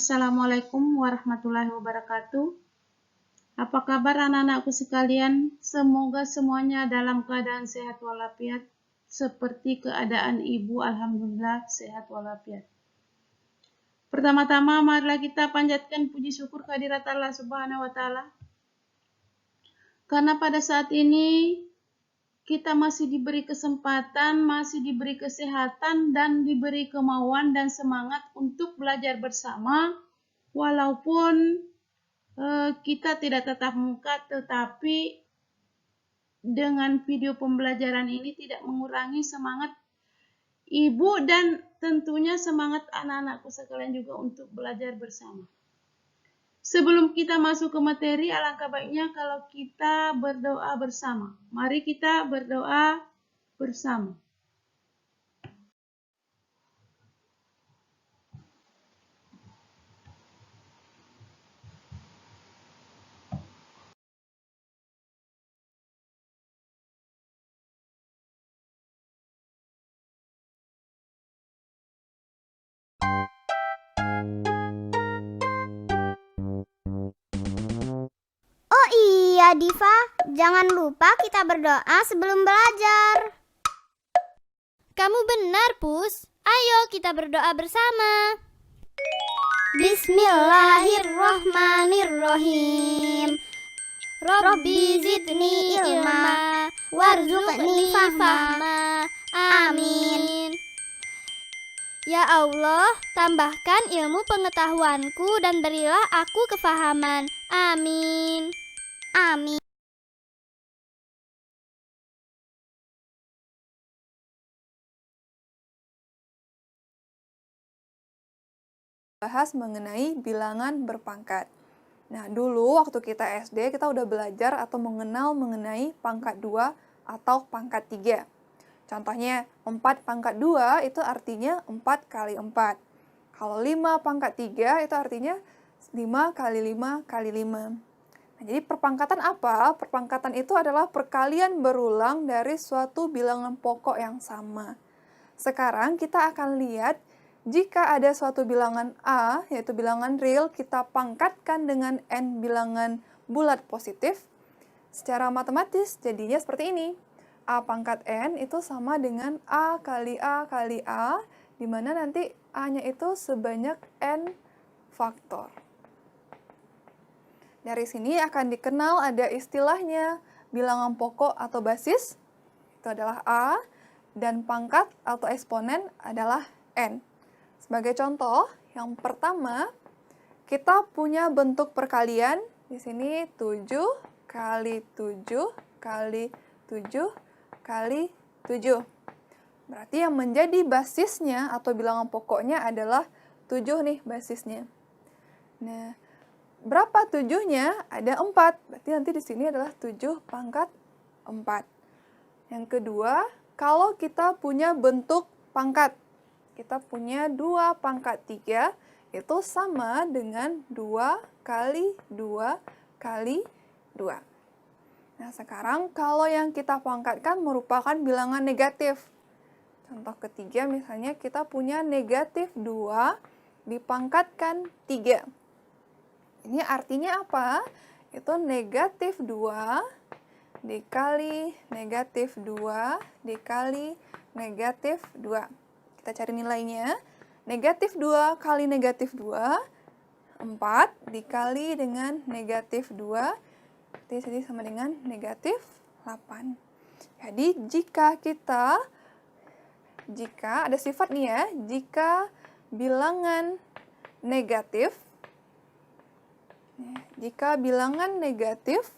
Assalamualaikum warahmatullahi wabarakatuh. Apa kabar anak-anakku sekalian? Semoga semuanya dalam keadaan sehat walafiat. Seperti keadaan ibu, alhamdulillah sehat walafiat. Pertama-tama marilah kita panjatkan puji syukur kehadirat Allah Subhanahu wa taala. Karena pada saat ini kita masih diberi kesempatan, masih diberi kesehatan, dan diberi kemauan dan semangat untuk belajar bersama, walaupun kita tidak tatap muka, tetapi dengan video pembelajaran ini tidak mengurangi semangat ibu dan tentunya semangat anak-anakku sekalian juga untuk belajar bersama. Sebelum kita masuk ke materi, alangkah baiknya kalau kita berdoa bersama. Mari kita berdoa bersama. Oh iya Diva, jangan lupa kita berdoa sebelum belajar. Kamu benar, Pus. Ayo kita berdoa bersama. Bismillahirrohmanirrohim. Robbi zidni ilma warzuqni fahma. Amin. Ya Allah, tambahkan ilmu pengetahuanku dan berilah aku kefahaman. Amin. Amin. Bahas mengenai bilangan berpangkat. Nah, dulu waktu kita SD, kita udah belajar atau mengenal mengenai pangkat 2 atau pangkat 3. Contohnya, 4 pangkat 2 itu artinya 4 kali 4. Kalau 5 pangkat 3 itu artinya 5 kali 5 kali 5. Nah, jadi perpangkatan apa? Perpangkatan itu adalah perkalian berulang dari suatu bilangan pokok yang sama. Sekarang kita akan lihat jika ada suatu bilangan A, yaitu bilangan real, kita pangkatkan dengan N bilangan bulat positif, secara matematis jadinya seperti ini. A pangkat N itu sama dengan A kali A kali A, di mana nanti A-nya itu sebanyak N faktor. Dari sini akan dikenal ada istilahnya bilangan pokok atau basis, itu adalah A, dan pangkat atau eksponen adalah N. Sebagai contoh, yang pertama, kita punya bentuk perkalian. Di sini 7 kali 7 kali 7 kali 7. Berarti yang menjadi basisnya atau bilangan pokoknya adalah 7 nih basisnya. Nah, berapa 7-nya? Ada 4. Berarti nanti di sini adalah 7 pangkat 4. Yang kedua, kalau kita punya bentuk pangkat, kita punya 2 pangkat 3, itu sama dengan 2 kali 2 kali 2. Nah, sekarang kalau yang kita pangkatkan merupakan bilangan negatif. Contoh ketiga, misalnya kita punya negatif 2 dipangkatkan 3. Ini artinya apa? Itu negatif 2 dikali negatif 2 dikali negatif 2. Kita cari nilainya. Negatif 2 kali negatif 2, 4 dikali dengan negatif 2, jadi sama dengan negatif 8. Jadi jika ada sifat nih ya, jika bilangan negatif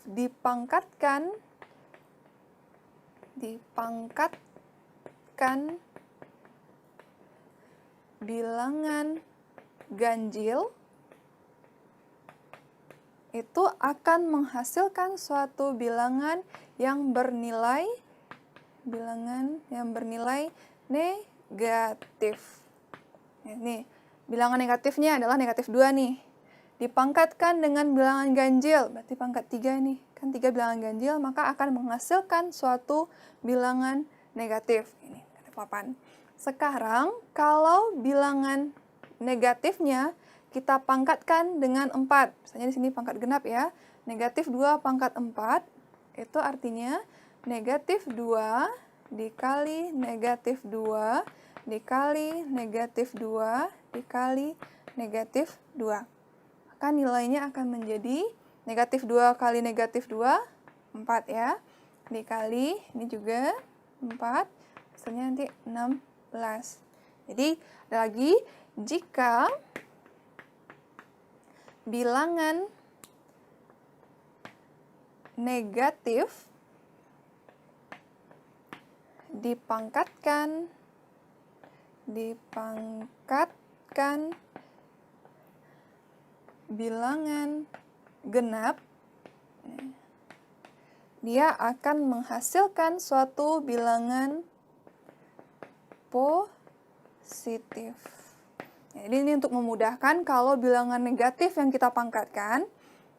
dipangkatkan bilangan ganjil, itu akan menghasilkan suatu bilangan yang bernilai negatif. Ini bilangan negatifnya adalah negatif 2 nih. Dipangkatkan dengan bilangan ganjil, berarti pangkat 3 nih. Kan 3 bilangan ganjil, maka akan menghasilkan suatu bilangan negatif. Ini negatif 8. Sekarang, kalau bilangan negatifnya kita pangkatkan dengan 4. Misalnya di sini pangkat genap ya. Negatif 2 pangkat 4, itu artinya negatif 2 dikali negatif 2 dikali negatif 2 dikali negatif 2. Maka nilainya akan menjadi negatif 2 kali negatif 2, 4 ya. Dikali, ini juga 4, hasilnya nanti 16. Jadi, ada lagi, jika bilangan negatif dipangkatkan bilangan genap, dia akan menghasilkan suatu bilangan positif. Jadi ini untuk memudahkan kalau bilangan negatif yang kita pangkatkan,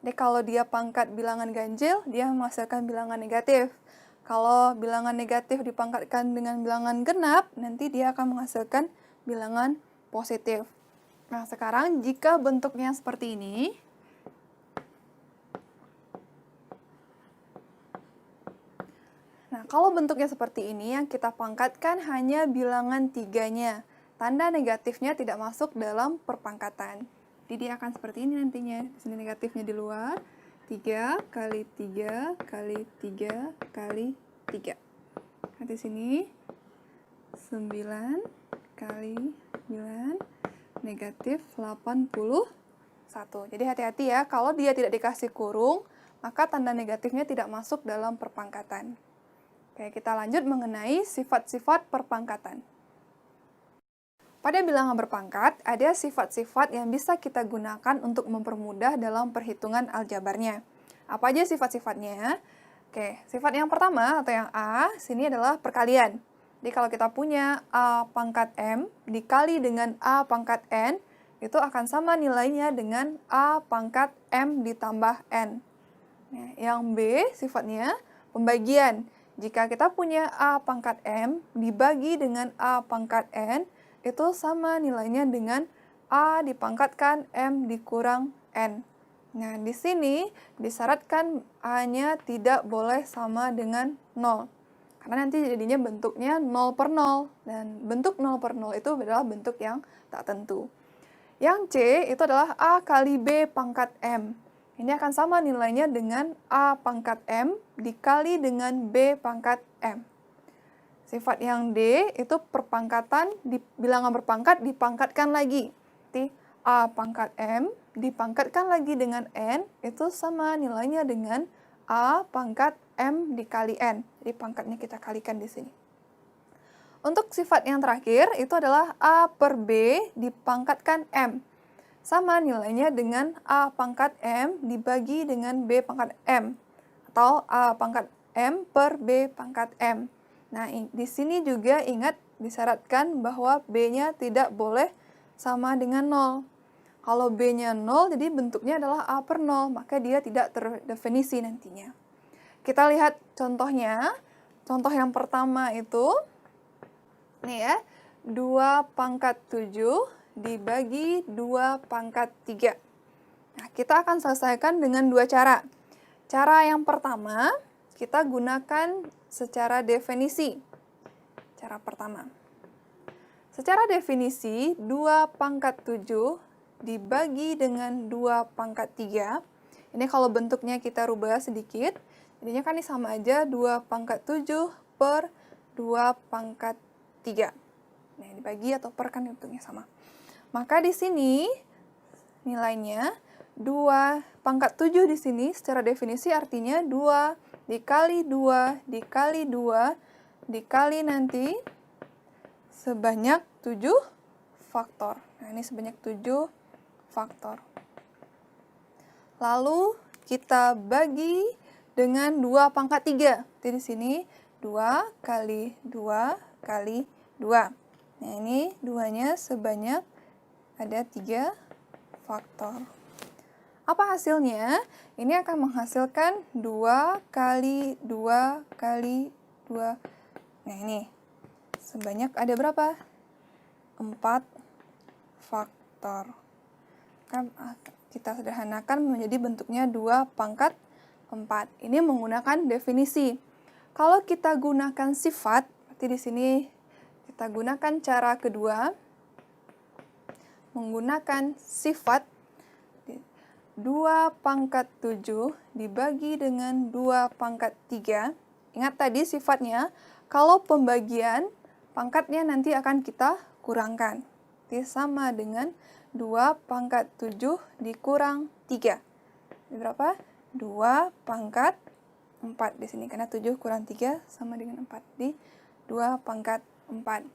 jadi kalau dia pangkat bilangan ganjil, dia menghasilkan bilangan negatif. Kalau bilangan negatif dipangkatkan dengan bilangan genap, nanti dia akan menghasilkan bilangan positif. Nah, sekarang jika bentuknya seperti ini, nah, kalau bentuknya seperti ini, yang kita pangkatkan hanya bilangan 3-nya. Tanda negatifnya tidak masuk dalam perpangkatan. Jadi dia akan seperti ini nantinya. Di sini negatifnya di luar. 3 kali 3 kali 3 kali 3. Nah, di sini 9 kali 9 negatif 81. Jadi hati-hati ya, kalau dia tidak dikasih kurung, maka tanda negatifnya tidak masuk dalam perpangkatan. Oke, kita lanjut mengenai sifat-sifat perpangkatan. Pada bilangan berpangkat, ada sifat-sifat yang bisa kita gunakan untuk mempermudah dalam perhitungan aljabarnya. Apa aja sifat-sifatnya? Oke, sifat yang pertama atau yang A, sini adalah perkalian. Jadi kalau kita punya A pangkat M dikali dengan A pangkat N, itu akan sama nilainya dengan A pangkat M ditambah N. Nah, yang B sifatnya pembagian. Jika kita punya A pangkat M dibagi dengan A pangkat N, itu sama nilainya dengan A dipangkatkan M dikurang N. Nah, di sini disyaratkan A-nya tidak boleh sama dengan 0. Karena nanti jadinya bentuknya 0 per 0. Dan bentuk 0 per 0 itu adalah bentuk yang tak tentu. Yang C itu adalah A kali B pangkat M. Ini akan sama nilainya dengan A pangkat M dikali dengan B pangkat M. Sifat yang D itu perpangkatan, di bilangan berpangkat dipangkatkan lagi. Jadi A pangkat M dipangkatkan lagi dengan N, itu sama nilainya dengan A pangkat M dikali N. Jadi pangkatnya kita kalikan di sini. Untuk sifat yang terakhir itu adalah A per B dipangkatkan M. Sama nilainya dengan A pangkat M dibagi dengan B pangkat M. Atau A pangkat M per B pangkat M. Nah, di sini juga ingat disyaratkan bahwa B-nya tidak boleh sama dengan 0. Kalau B-nya 0, jadi bentuknya adalah A per 0, maka dia tidak terdefinisi nantinya. Kita lihat contohnya. Contoh yang pertama itu, nih ya, 2 pangkat 7 dibagi 2 pangkat 3. Nah, kita akan selesaikan dengan dua cara. Cara yang pertama, kita gunakan secara definisi. Cara pertama. Secara definisi, 2 pangkat 7 dibagi dengan 2 pangkat 3. Ini kalau bentuknya kita rubah sedikit, jadinya kan ini sama aja 2 pangkat 7 per 2 pangkat 3. Nah, dibagi atau per kan bentuknya sama. Maka di sini nilainya 2 pangkat 7 di sini secara definisi artinya 2 dikali 2 dikali 2 dikali nanti sebanyak 7 faktor. Nah, ini sebanyak 7 faktor. Lalu kita bagi dengan 2 pangkat 3. Jadi di sini 2 kali 2 kali 2. Nah, ini 2-nya sebanyak ada 3 faktor. Apa hasilnya? Ini akan menghasilkan 2 kali 2 kali 2. Nah, ini sebanyak ada berapa? 4 faktor. Kita sederhanakan menjadi bentuknya 2 pangkat 4. Ini menggunakan definisi. Kalau kita gunakan sifat, berarti di sini kita gunakan cara kedua, menggunakan sifat 2 pangkat 7 dibagi dengan 2 pangkat 3. Ingat tadi sifatnya, kalau pembagian, pangkatnya nanti akan kita kurangkan. Jadi sama dengan 2 pangkat 7 dikurang 3. Ini berapa? 2 pangkat 4 di sini, karena 7 kurang 3 sama dengan 4. Di 2 pangkat 4.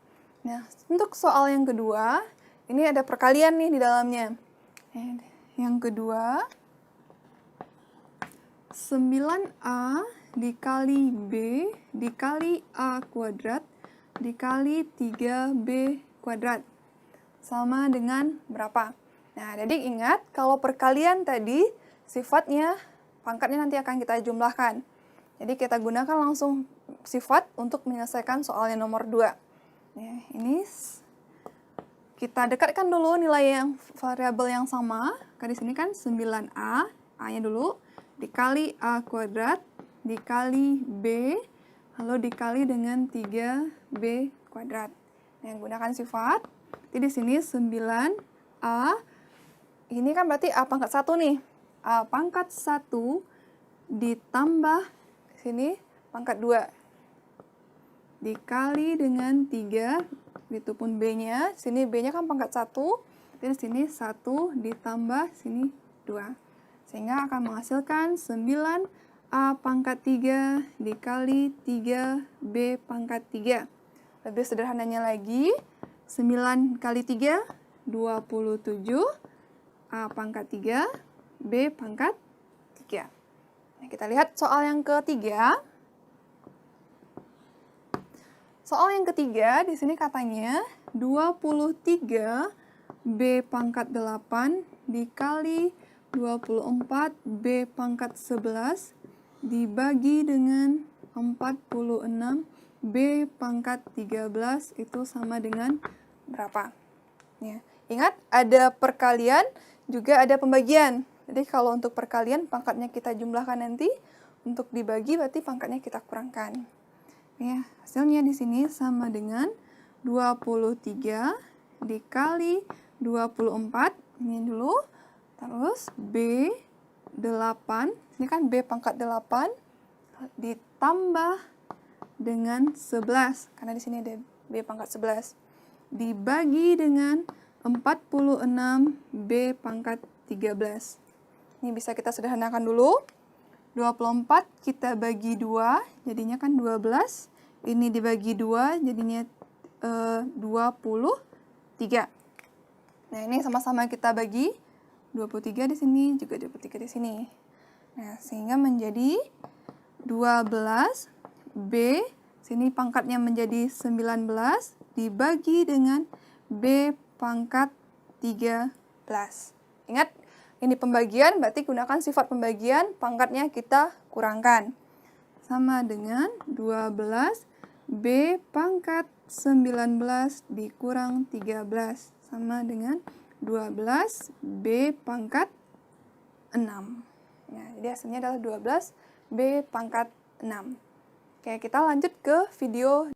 Nah, untuk soal yang kedua, ini ada perkalian nih di dalamnya. Yang kedua, 9A dikali B dikali A kuadrat dikali 3B kuadrat. Sama dengan berapa? Nah, jadi ingat, kalau perkalian tadi, sifatnya, pangkatnya nanti akan kita jumlahkan. Jadi kita gunakan langsung sifat untuk menyelesaikan soal yang nomor 2. Ya, ini kita dekatkan dulu nilai yang variabel yang sama. Di sini kan 9A, A-nya dulu, dikali A kuadrat, dikali B, lalu dikali dengan 3B kuadrat. Nah, gunakan sifat. Jadi di sini 9A, ini kan berarti A pangkat 1 nih. A pangkat 1 ditambah, di sini pangkat 2. Dikali dengan 3, itu pun B-nya. Sini B-nya kan pangkat 1, dan sini 1 ditambah sini 2. Sehingga akan menghasilkan 9A pangkat 3 dikali 3B pangkat 3. Lebih sederhananya lagi, 9 kali 3, 27. A pangkat 3, B pangkat 3. Nah, kita lihat soal yang ketiga. Soal yang ketiga, di sini katanya 23 B pangkat 8 dikali 24 B pangkat 11 dibagi dengan 46 B pangkat 13 itu sama dengan berapa? Ya. Ingat, ada perkalian, juga ada pembagian. Jadi kalau untuk perkalian, pangkatnya kita jumlahkan nanti. Untuk dibagi, berarti pangkatnya kita kurangkan. Ya, hasilnya di sini sama dengan 23 dikali 24, ini dulu, terus B 8, ini kan B pangkat 8, ditambah dengan 11, karena di sini ada B pangkat 11, dibagi dengan 46 B pangkat 13. Ini bisa kita sederhanakan dulu. 24 kita bagi 2, jadinya kan 12. Ini dibagi 2, jadinya 23. Nah, ini sama-sama kita bagi 23 di sini, juga 23 di sini. Nah, sehingga menjadi 12 B, sini pangkatnya menjadi 19, dibagi dengan B pangkat 13. Ingat, ini pembagian, berarti gunakan sifat pembagian, pangkatnya kita kurangkan. Sama dengan 12 B pangkat 19 dikurang 13. Sama dengan 12 B pangkat 6. Ya, jadi hasilnya adalah 12 B pangkat 6. Oke, kita lanjut ke video